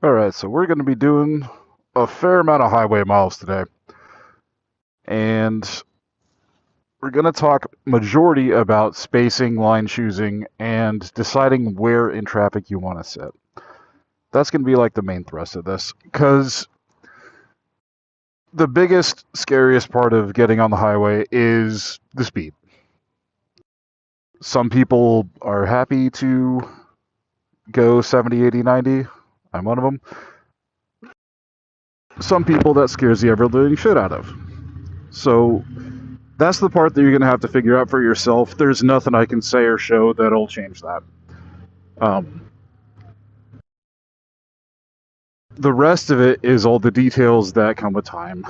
Alright, so we're going to be doing a fair amount of highway miles today. And we're going to talk majority about spacing, line choosing, and deciding where in traffic you want to sit. That's going to be like the main thrust of this. Because the biggest, scariest part of getting on the highway is the speed. Some people are happy to go 70, 80, 90. I'm one of them. Some people that scares the ever living shit out of. So that's the part that you're going to have to figure out for yourself. There's nothing I can say or show that'll change that. Um, the rest of it is all the details that come with time,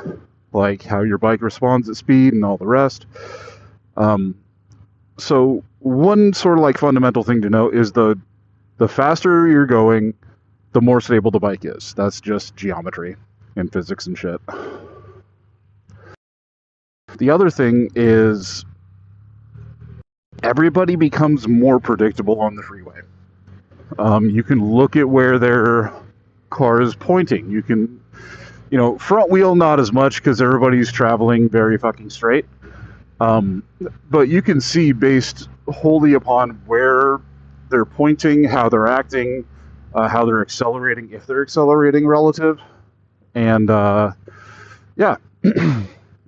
like how your bike responds at speed and all the rest. So one sort of like fundamental thing to know is the faster you're going, the more stable the bike is. That's just geometry and physics and shit. The other thing is everybody becomes more predictable on the freeway. You can look at where their car is pointing. You can, front wheel not as much because everybody's traveling very fucking straight. But you can see based wholly upon where they're pointing, how they're acting, how they're accelerating, if they're accelerating relative, and yeah.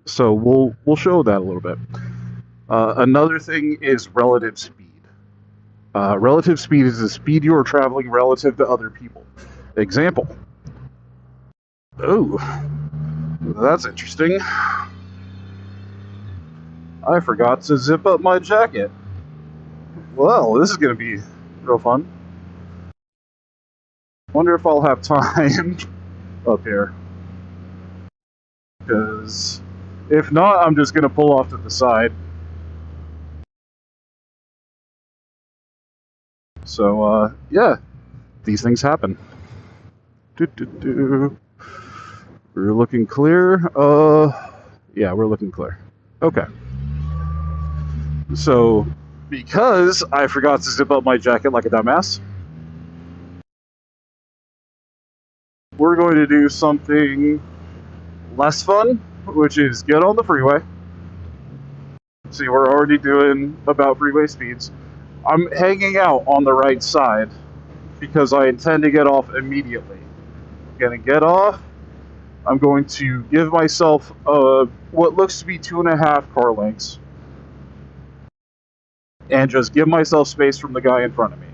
So we'll show that a little bit. Another thing is relative speed. Relative speed is the speed you are traveling relative to other people. Example. Oh, that's interesting. I forgot to zip up my jacket. Well, this is going to be real fun. Wonder if I'll have time up here. Because if not, I'm just going to pull off to the side. So, yeah, these things happen. We're looking clear. Yeah, we're looking clear. Okay. So, because I forgot to zip up my jacket like a dumbass, we're going to do something less fun, which is get on the freeway. See, we're already doing about freeway speeds. I'm hanging out on the right side because I intend to get off immediately. I'm gonna get off. I'm going to give myself what looks to be 2.5 car lengths and just give myself space from the guy in front of me.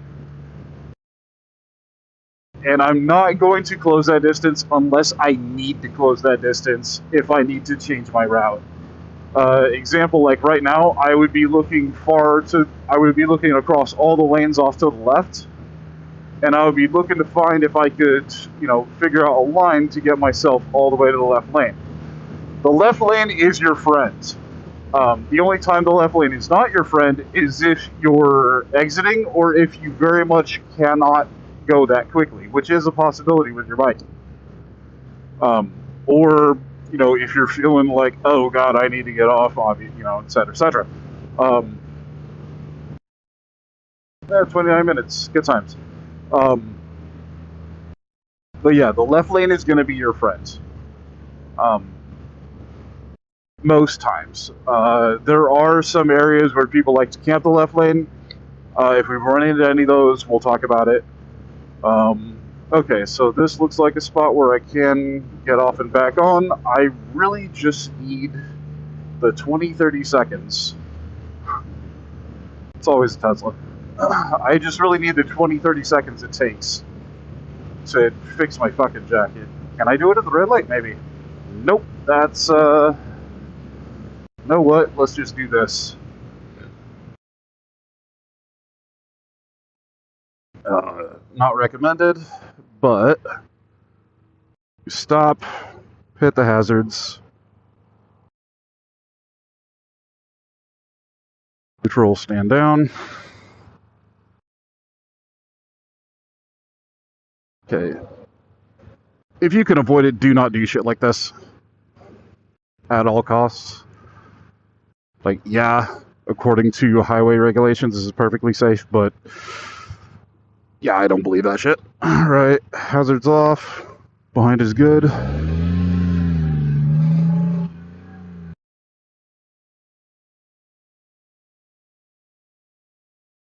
And I'm not going to close that distance unless I need to close that distance if I need to change my route. Example, like right now, I would be looking across all the lanes off to the left, and I would be looking to find if I could, figure out a line to get myself all the way to the left lane. The left lane is your friend. The only time the left lane is not your friend is if you're exiting or if you very much cannot go that quickly, which is a possibility with your bike. Or, if you're feeling like, oh god, I need to get off, et cetera, et cetera. 29 minutes, good times. But yeah, the left lane is going to be your friend. Most times. There are some areas where people like to camp the left lane. If we run into any of those, we'll talk about it. Okay, so this looks like a spot where I can get off and back on. I really just need the 20-30 seconds. It's always a Tesla. I just really need the 20-30 seconds it takes to fix my fucking jacket. Can I do it at the red light? Maybe. Nope, that's, you know what? Let's just do this. Not recommended, but stop, hit the hazards, neutral, stand down. Okay. If you can avoid it, do not do shit like this at all costs. Like, yeah, according to highway regulations, this is perfectly safe, but Yeah, I don't believe that shit. Alright, hazards off. Behind is good.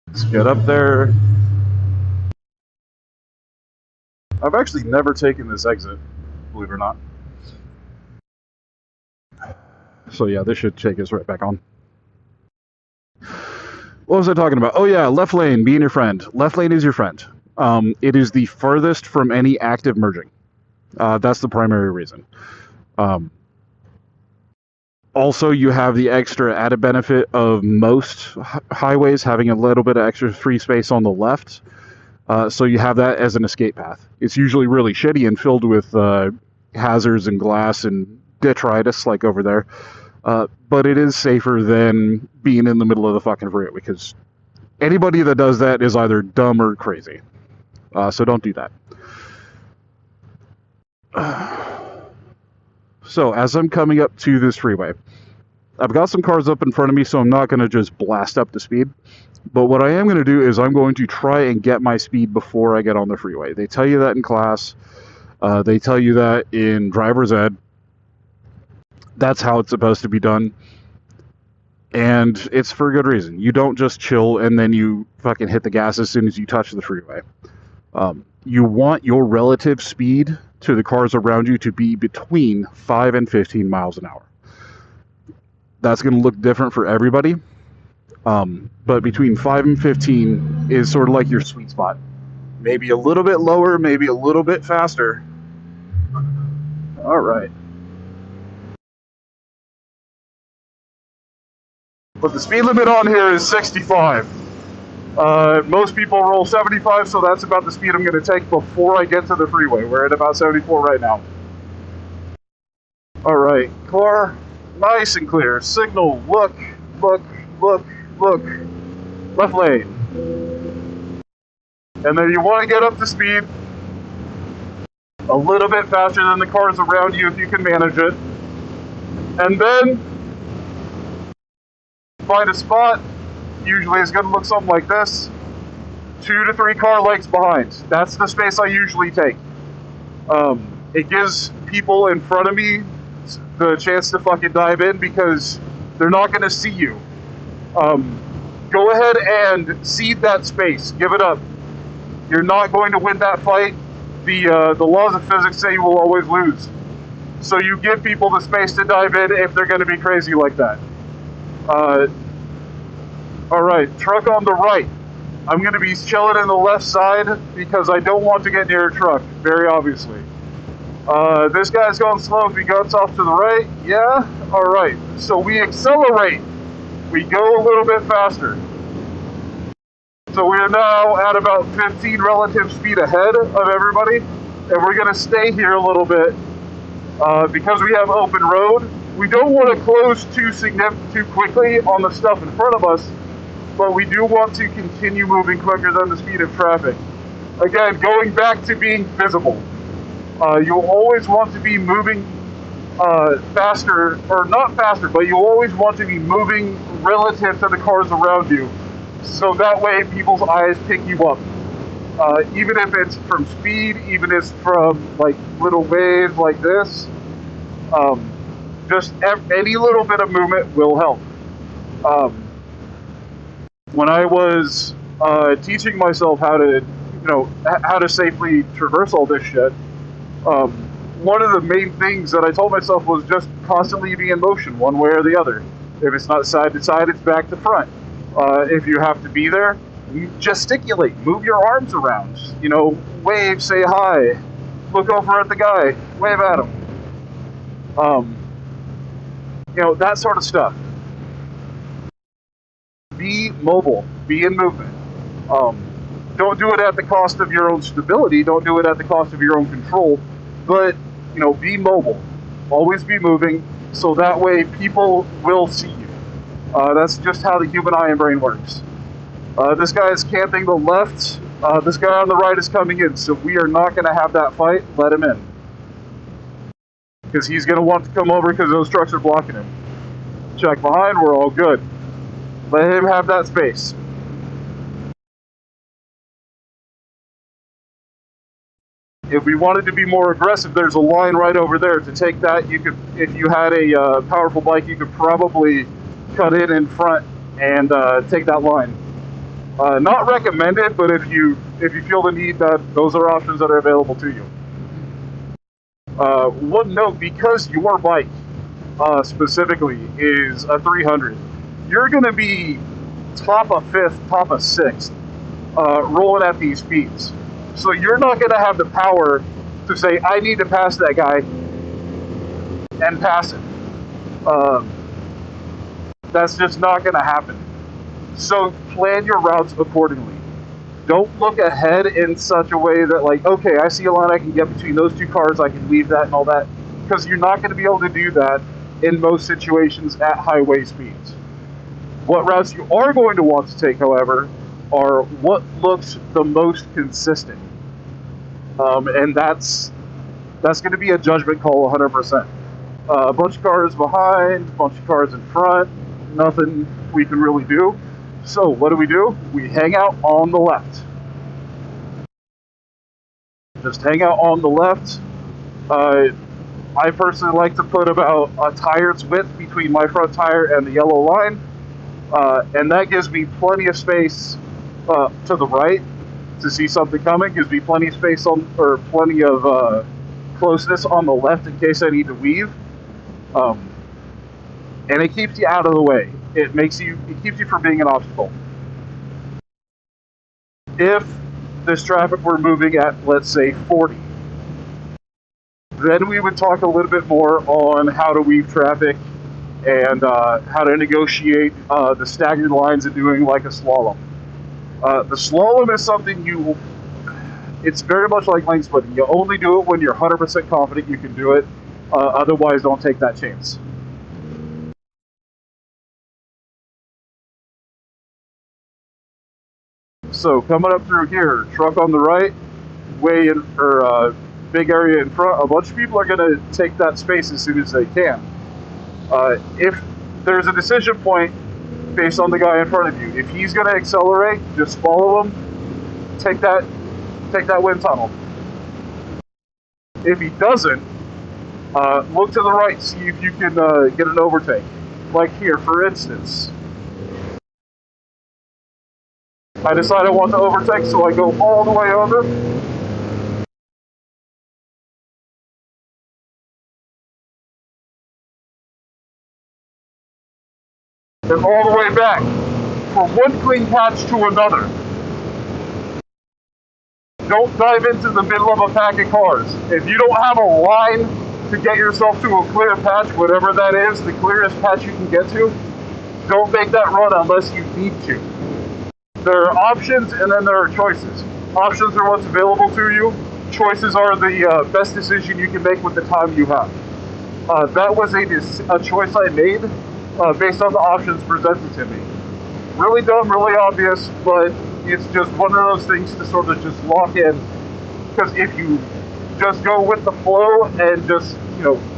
Let's get up there. I've actually never taken this exit, believe it or not. So yeah, this should take us right back on. What was I talking about? Oh yeah, left lane being your friend. Left lane is your friend. It is the furthest from any active merging. That's the primary reason. Also, you have the extra added benefit of most highways having a little bit of extra free space on the left. So you have that as an escape path. It's usually really shitty and filled with hazards and glass and detritus, like over there. But it is safer than being in the middle of the fucking freeway, because anybody that does that is either dumb or crazy. So don't do that. So as I'm coming up to this freeway, I've got some cars up in front of me, so I'm not going to just blast up the speed. But what I am going to do is I'm going to try and get my speed before I get on the freeway. They tell you that in class. They tell you that in driver's ed. That's how it's supposed to be done. And it's for a good reason. You don't just chill and then you fucking hit the gas as soon as you touch the freeway. You want your relative speed to the cars around you to be between 5 and 15 miles an hour. That's going to look different for everybody. But between 5 and 15 is sort of like your sweet spot. Maybe a little bit lower, maybe a little bit faster. All right. But the speed limit on here is 65. Most people roll 75, so that's about the speed I'm going to take before I get to the freeway. We're at about 74 right now. All right, car, nice and clear. Signal, look, look, look, look. Left lane. And then you want to get up to speed a little bit faster than the cars around you if you can manage it. And then find a spot. Usually it's going to look something like this. 2 to 3 car lengths behind. That's the space I usually take. It gives people in front of me the chance to fucking dive in because they're not going to see you. Go ahead and cede that space. Give it up. You're not going to win that fight. The laws of physics say you will always lose. So you give people the space to dive in if they're going to be crazy like that. Alright, truck on the right. I'm going to be chilling in the left side because I don't want to get near a truck, very obviously. This guy's going slow if he goes off to the right. Yeah? Alright, so we accelerate. We go a little bit faster. So we are now at about 15 relative speed ahead of everybody. And we're going to stay here a little bit because we have open road. We don't want to close too quickly on the stuff in front of us, but we do want to continue moving quicker than the speed of traffic. Again, going back to being visible. You'll always want to be moving faster, or not faster, but you'll always want to be moving relative to the cars around you. So that way people's eyes pick you up. Even if it's from speed, even if it's from like little waves like this, just any little bit of movement will help. When I was teaching myself how to safely traverse all this shit, one of the main things that I told myself was just constantly be in motion, one way or the other. If it's not side to side, it's back to front. If you have to be there, gesticulate, move your arms around. Wave, say hi, look over at the guy, wave at him. That sort of stuff. Be mobile, be in movement. Don't do it at the cost of your own stability, don't do it at the cost of your own control, but, be mobile. Always be moving, so that way people will see you. That's just how the human eye and brain works. This guy is camping the left, this guy on the right is coming in, so we are not going to have that fight, let him in. Because he's going to want to come over because those trucks are blocking him. Check behind, we're all good. Let him have that space. If we wanted to be more aggressive, there's a line right over there. To take that, you could, if you had a powerful bike, you could probably cut in front and take that line. Not recommended, but if you feel the need, that those are options that are available to you. One note: because your bike specifically is a 300, you're going to be top of fifth, top of sixth, rolling at these speeds. So you're not going to have the power to say, I need to pass that guy and pass it. That's just not going to happen. So plan your routes accordingly. Don't look ahead in such a way that, like, okay, I see a line I can get between those two cars, I can leave that and all that, because you're not going to be able to do that in most situations at highway speeds. What routes you are going to want to take, however, are what looks the most consistent. And that's going to be a judgment call 100%. A bunch of cars behind, a bunch of cars in front, nothing we can really do. So what do? We hang out on the left. Just hang out on the left. I personally like to put about a tire's width between my front tire and the yellow line. And that gives me plenty of space to the right to see something coming. Gives me plenty of space or plenty of closeness on the left in case I need to weave. And it keeps you out of the way. It keeps you from being an obstacle. If this traffic were moving at, let's say, 40, then we would talk a little bit more on how to weave traffic and how to negotiate the staggered lines and doing like a slalom. The slalom is something it's very much like lane splitting. You only do it when you're 100% confident you can do it. Otherwise, don't take that chance. So coming up through here, truck on the right, big area in front. A bunch of people are going to take that space as soon as they can. If there's a decision point based on the guy in front of you, if he's going to accelerate, just follow him. Take that wind tunnel. If he doesn't, look to the right, see if you can get an overtake. Like here, for instance. I decide I want to overtake, so I go all the way over. And all the way back, from one clean patch to another. Don't dive into the middle of a pack of cars. If you don't have a line to get yourself to a clear patch, whatever that is, the clearest patch you can get to, don't make that run unless you need to. There are options and then there are choices. Options are what's available to you. Choices are the best decision you can make with the time you have. That was a choice I made based on the options presented to me. Really dumb, really obvious, but it's just one of those things to sort of just lock in. Because if you just go with the flow and just,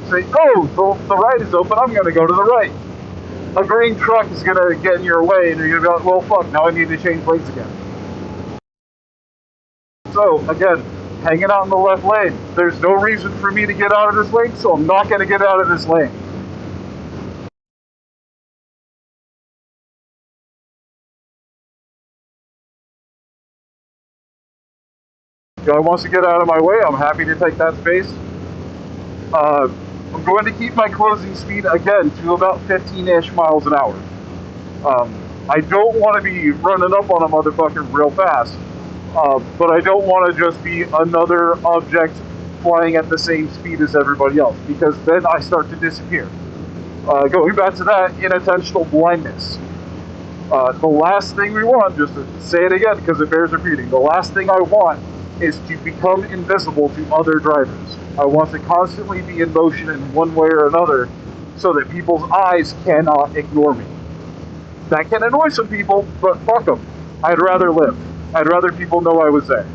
say, oh, the right is open, I'm going to go to the right. A green truck is going to get in your way, and you're going to be like, well, fuck, now I need to change lanes again. So, again, hanging out in the left lane. There's no reason for me to get out of this lane, so I'm not going to get out of this lane. Guy wants to get out of my way, I'm happy to take that space. I'm going to keep my closing speed, again, to about 15-ish miles an hour. I don't want to be running up on a motherfucker real fast, but I don't want to just be another object flying at the same speed as everybody else, because then I start to disappear. Going back to that, inattentional blindness. The last thing we want, just to say it again because it bears repeating, the last thing I want is to become invisible to other drivers. I want to constantly be in motion in one way or another so that people's eyes cannot ignore me. That can annoy some people, but fuck them. I'd rather live. I'd rather people know I was there.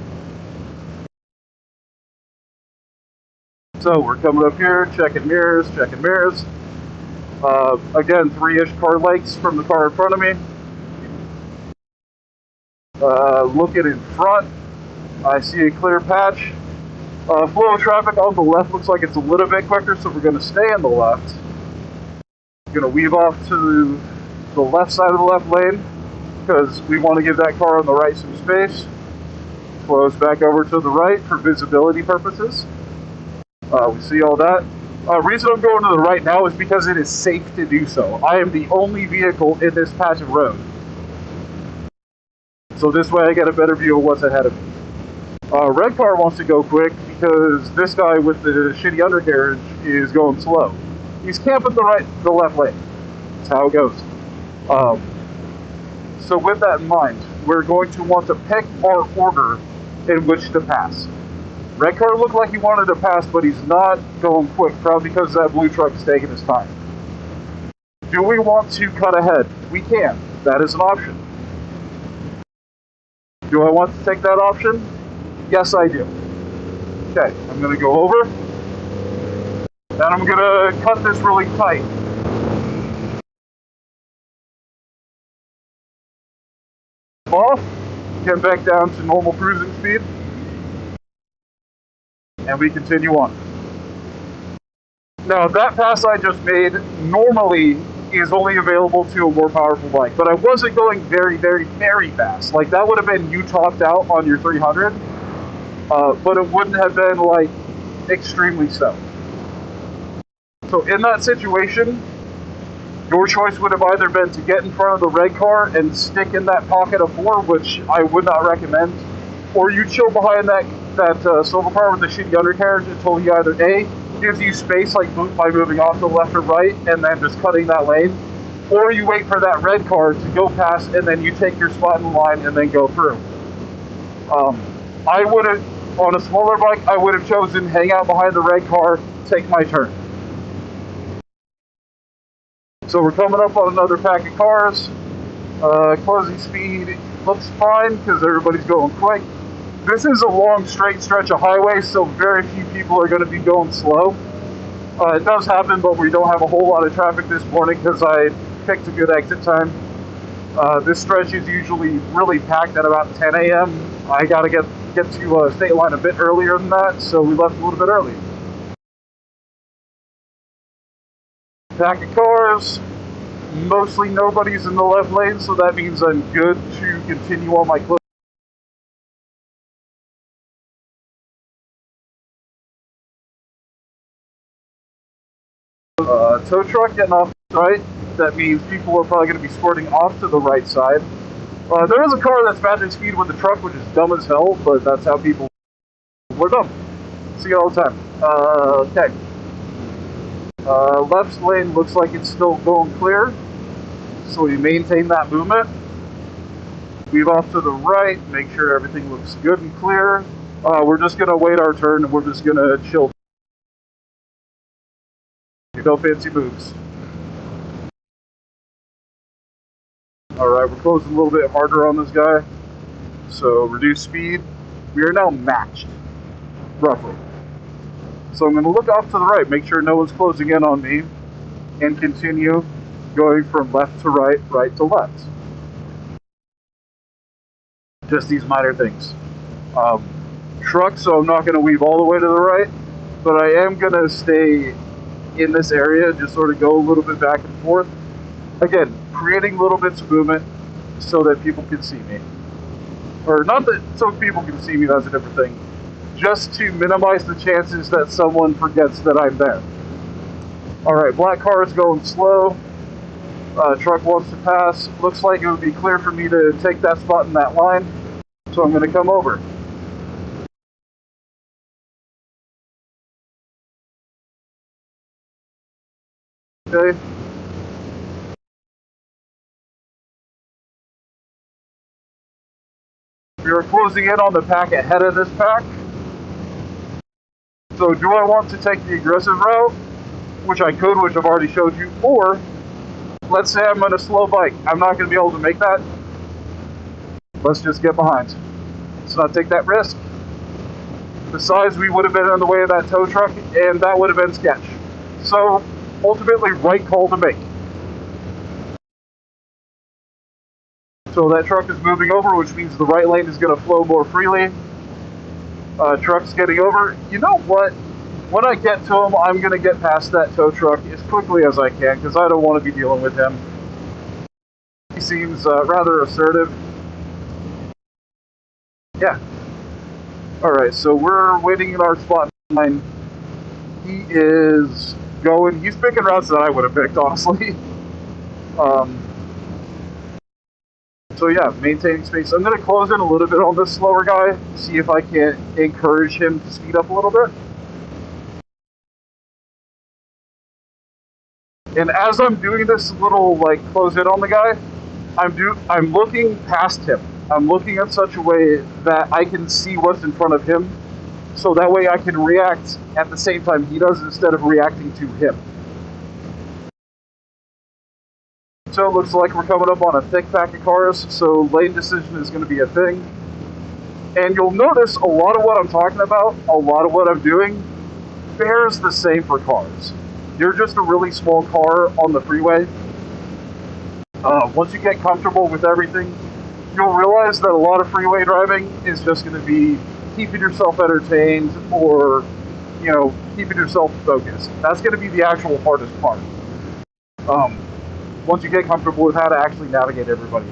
So we're coming up here, checking mirrors. Again, 3-ish car lengths from the car in front of me. Looking in front, I see a clear patch. Flow of traffic on the left looks like it's a little bit quicker, so we're going to stay on the left. We're going to weave off to the left side of the left lane because we want to give that car on the right some space. Flows back over to the right for visibility purposes. We see all that. Reason I'm going to the right now is because it is safe to do so. I am the only vehicle in this patch of road. So this way I get a better view of what's ahead of me. Red car wants to go quick because this guy with the shitty undercarriage is going slow. He's camping the left lane. That's how it goes. So with that in mind, we're going to want to pick our order in which to pass. Red car looked like he wanted to pass, but he's not going quick, probably because that blue truck is taking his time. Do we want to cut ahead? We can. That is an option. Do I want to take that option? Yes, I do. Okay, I'm going to go over, and I'm going to cut this really tight. Off, get back down to normal cruising speed, and we continue on. Now, that pass I just made normally is only available to a more powerful bike, but I wasn't going very, very, very fast. Like, that would have been you topped out on your 300. But it wouldn't have been, like, extremely so. So in that situation, your choice would have either been to get in front of the red car and stick in that pocket of 4, which I would not recommend, or you chill behind that silver car with the shitty undercarriage until he either A, gives you space, like by moving off to the left or right, and then just cutting that lane, or you wait for that red car to go past, and then you take your spot in the line and then go through. I would have, on a smaller bike, I would have chosen hang out behind the red car, take my turn. So we're coming up on another pack of cars. Closing speed looks fine because everybody's going quick. This is a long straight stretch of highway, so very few people are going to be going slow. It does happen, but we don't have a whole lot of traffic this morning because I picked a good exit time. This stretch is usually really packed at about 10 a.m. I got to get to state line a bit earlier than that, so we left a little bit early. Pack of cars, mostly nobody's in the left lane, so that means I'm good to continue on my close. Tow truck getting off the right, that means people are probably going to be squirting off to the right side. There is a car that's matching speed with the truck, which is dumb as hell, but that's how people... We're dumb. See it all the time. Okay. Left lane looks like it's still going clear, so we maintain that movement. Weave off to the right, make sure everything looks good and clear. We're just going to wait our turn, and we're just going to chill. No fancy moves. Alright, we're closing a little bit harder on this guy. So, reduce speed. We are now matched, roughly. So I'm going to look off to the right, make sure no one's closing in on me, and continue going from left to right, right to left. Just these minor things. Truck, so I'm not going to weave all the way to the right, but I am going to stay in this area, just sort of go a little bit back and forth. Again, creating little bits of movement so that people can see me. Or not that so people can see me, that's a different thing. Just to minimize the chances that someone forgets that I'm there. Alright, black car is going slow. Truck wants to pass. Looks like it would be clear for me to take that spot in that line. So I'm going to come over. Okay. We are closing in on the pack ahead of this pack. So do I want to take the aggressive route, which I could, which I've already showed you, or let's say I'm on a slow bike. I'm not going to be able to make that. Let's just get behind. Let's not take that risk. Besides, we would have been in the way of that tow truck, and that would have been sketch. So, ultimately, right call to make. So that truck is moving over, which means the right lane is going to flow more freely. truck's getting over. You know what? When I get to him, I'm going to get past that tow truck as quickly as I can because I don't want to be dealing with him. He seems rather assertive. Yeah. Alright, so we're waiting in our spot 9. He is going. He's picking routes that I would have picked, honestly. So yeah, maintaining space. I'm going to close in a little bit on this slower guy, see if I can encourage him to speed up a little bit. And as I'm doing this little close in on the guy, I'm looking past him. I'm looking in such a way that I can see what's in front of him, so that way I can react at the same time he does instead of reacting to him. So it looks like we're coming up on a thick pack of cars, so lane decision is going to be a thing. And you'll notice a lot of what I'm talking about, a lot of what I'm doing, fares the same for cars. You're just a really small car on the freeway. Once you get comfortable with everything, you'll realize that a lot of freeway driving is just going to be keeping yourself entertained or, keeping yourself focused. That's going to be the actual hardest part. Once you get comfortable with how to actually navigate everybody.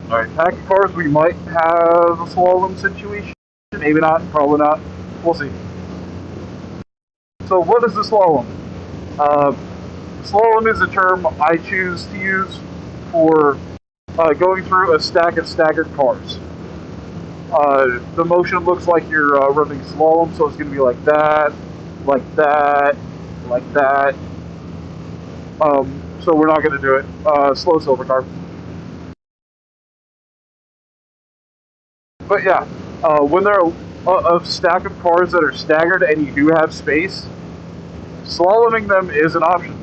Alright, pack of cars, we might have a slalom situation. Maybe not, probably not. We'll see. So what is the slalom? Slalom is a term I choose to use for going through a stack of staggered cars. The motion looks like you're running slalom, so it's going to be like that, like that, like that. So we're not going to do it. Slow silver car. But yeah, when there are a stack of cars that are staggered and you do have space, slaloming them is an option.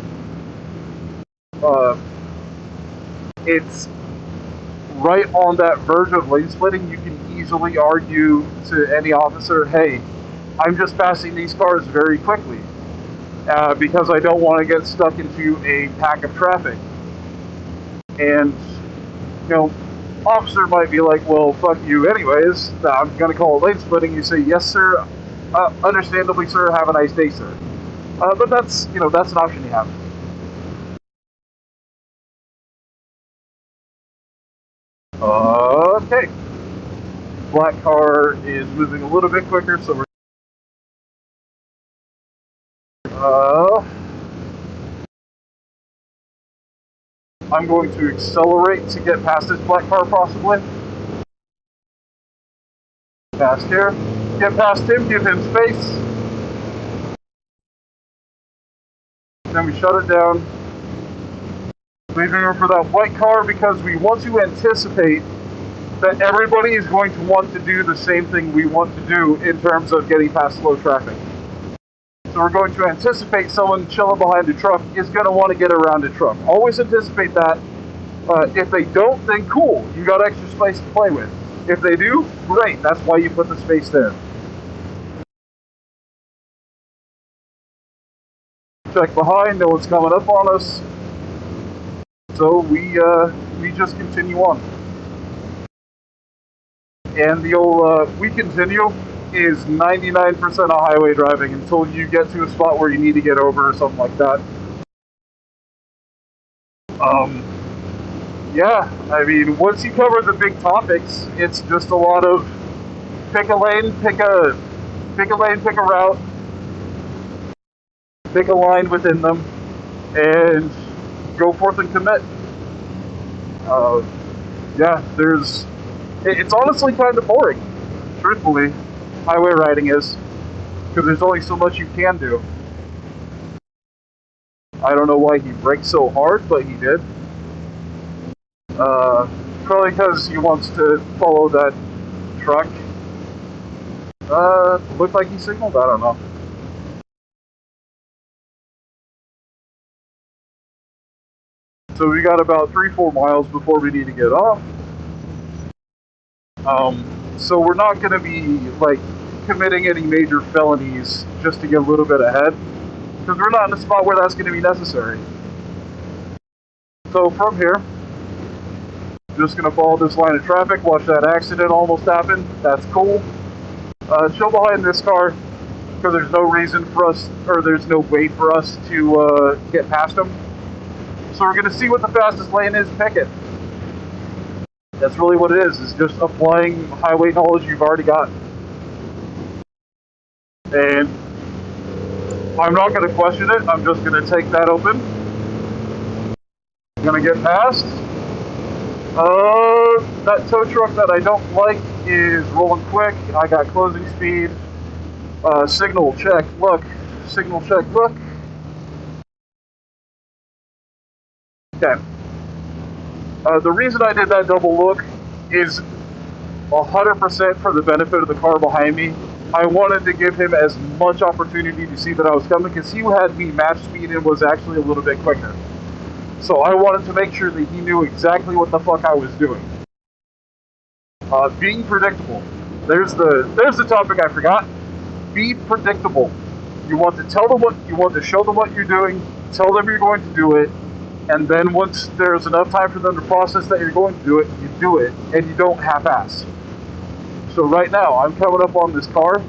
It's right on that verge of lane splitting. You can easily argue to any officer, hey, I'm just passing these cars very quickly because I don't want to get stuck into a pack of traffic. And, officer might be like, well, fuck you anyways. I'm going to call it lane splitting. You say, yes, sir. Understandably, sir. Have a nice day, sir. But that's an option you have. Okay. Black car is moving a little bit quicker, so we're I'm going to accelerate to get past this black car, possibly. Past here. Get past him, give him space. Then we shut it down. Leaving room for that white car because we want to anticipate that everybody is going to want to do the same thing we want to do in terms of getting past slow traffic. So we're going to anticipate someone chilling behind a truck is going to want to get around a truck. Always anticipate that. If they don't, then cool. You got extra space to play with. If they do, great. That's why you put the space there. Check behind. No one's coming up on us. So we just continue on. And the old we continue is 99% of highway driving until you get to a spot where you need to get over or something like that. Yeah, I mean, once you cover the big topics, it's just a lot of pick a lane, pick a route, pick a line within them, and go forth and commit. Yeah, it's honestly kind of boring, truthfully. Highway riding is, because there's only so much you can do. I don't know why he braked so hard, but he did. Probably because he wants to follow that truck. Looked like he signaled, I don't know. So we got about 3-4 miles before we need to get off. So we're not going to be committing any major felonies just to get a little bit ahead, because we're not in a spot where that's going to be necessary. So from here, just going to follow this line of traffic, watch that accident almost happen. That's cool. Chill behind this car, because there's no reason for us, or there's no way for us to get past them. So we're going to see what the fastest lane is, pick it. That's really what it is just applying highway knowledge you've already got. And I'm not going to question it, I'm just going to take that open. I'm going to get past. That tow truck that I don't like is rolling quick. I got closing speed. Signal check, look. Signal check, look. Okay. The reason I did that double look is 100% for the benefit of the car behind me. I wanted to give him as much opportunity to see that I was coming, because he had me match speed and was actually a little bit quicker. So I wanted to make sure that he knew exactly what the fuck I was doing. Being predictable. There's the topic I forgot. Be predictable. You want to tell them you want to show them what you're doing, tell them you're going to do it, and then once there's enough time for them to process that you're going to do it, you do it, and you don't half-ass. So right now, I'm coming up on this car,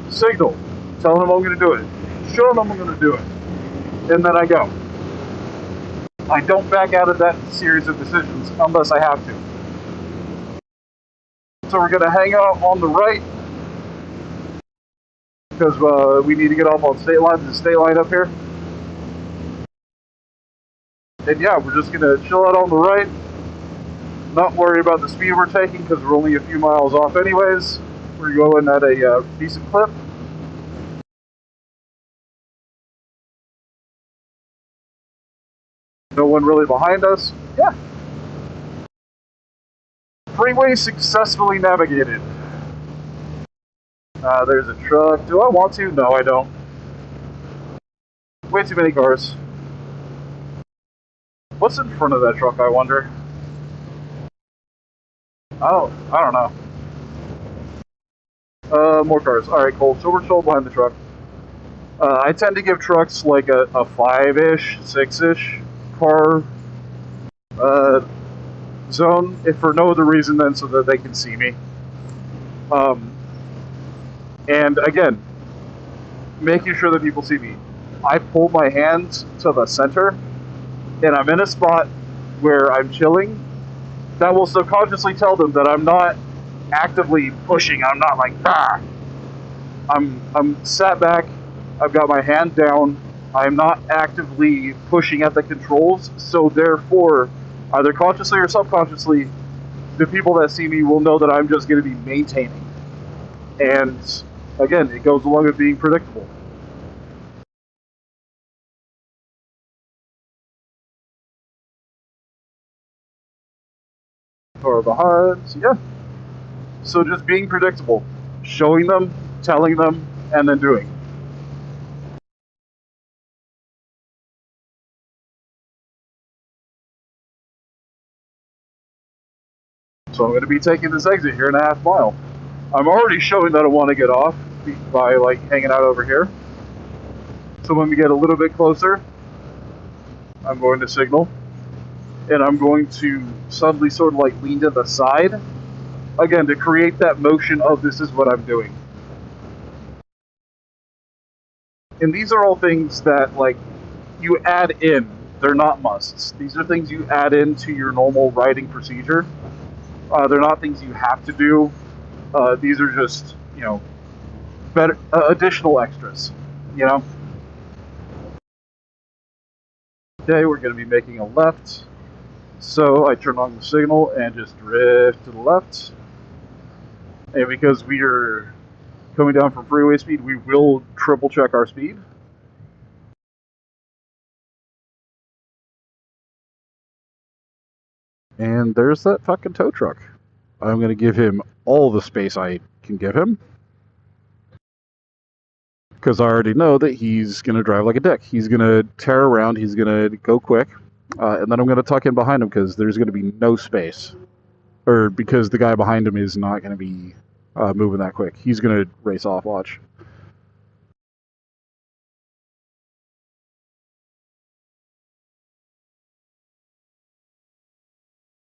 signal, telling them I'm going to do it, showing them I'm going to do it, and then I go. I don't back out of that series of decisions unless I have to. So we're going to hang out on the right, because we need to get off on state line. There's a state line up here. And yeah, we're just going to chill out on the right, not worry about the speed we're taking, because we're only a few miles off anyways. We're going at a decent clip. No one really behind us. Yeah. Freeway successfully navigated. There's a truck. Do I want to? No, I don't. Way too many cars. What's in front of that truck, I wonder? I don't know. More cars. Alright, cool. So we're chill behind the truck. I tend to give trucks like a 5-ish, 6-ish car zone, if for no other reason than so that they can see me. And again, making sure that people see me. I pull my hands to the center, and I'm in a spot where I'm chilling. That will subconsciously tell them that I'm not actively pushing. I'm not like, ah. I'm sat back. I've got my hand down. I'm not actively pushing at the controls. So therefore, either consciously or subconsciously, the people that see me will know that I'm just going to be maintaining. And again, it goes along with being predictable. Or behind, so yeah. So just being predictable, showing them, telling them, and then doing. So I'm going to be taking this exit here in a half mile. I'm already showing that I want to get off by like hanging out over here. So when we get a little bit closer, I'm going to signal. And I'm going to suddenly sort of like lean to the side. Again, to create that motion of this is what I'm doing. And these are all things that like you add in. They're not musts. These are things you add into your normal riding procedure. They're not things you have to do. These are just, you know, better additional extras, you know. Okay, we're going to be making a left. So I turn on the signal and just drift to the left. And because we are coming down from freeway speed, we will triple check our speed. And there's that fucking tow truck. I'm going to give him all the space I can give him. Because I already know that he's going to drive like a dick. He's going to tear around. He's going to go quick. And then I'm going to tuck in behind him because there's going to be no space. Or because the guy behind him is not going to be moving that quick. He's going to race off, watch.